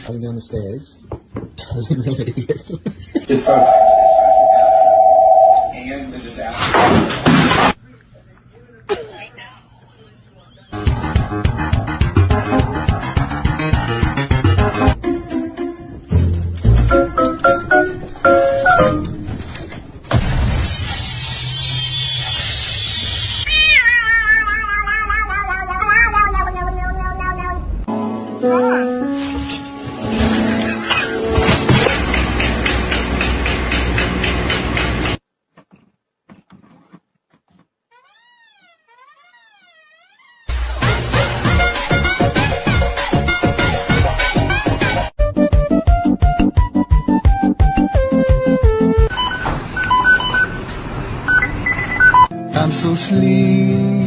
Going down the stairs. You're an idiot. And the disaster. I'm so sleepy.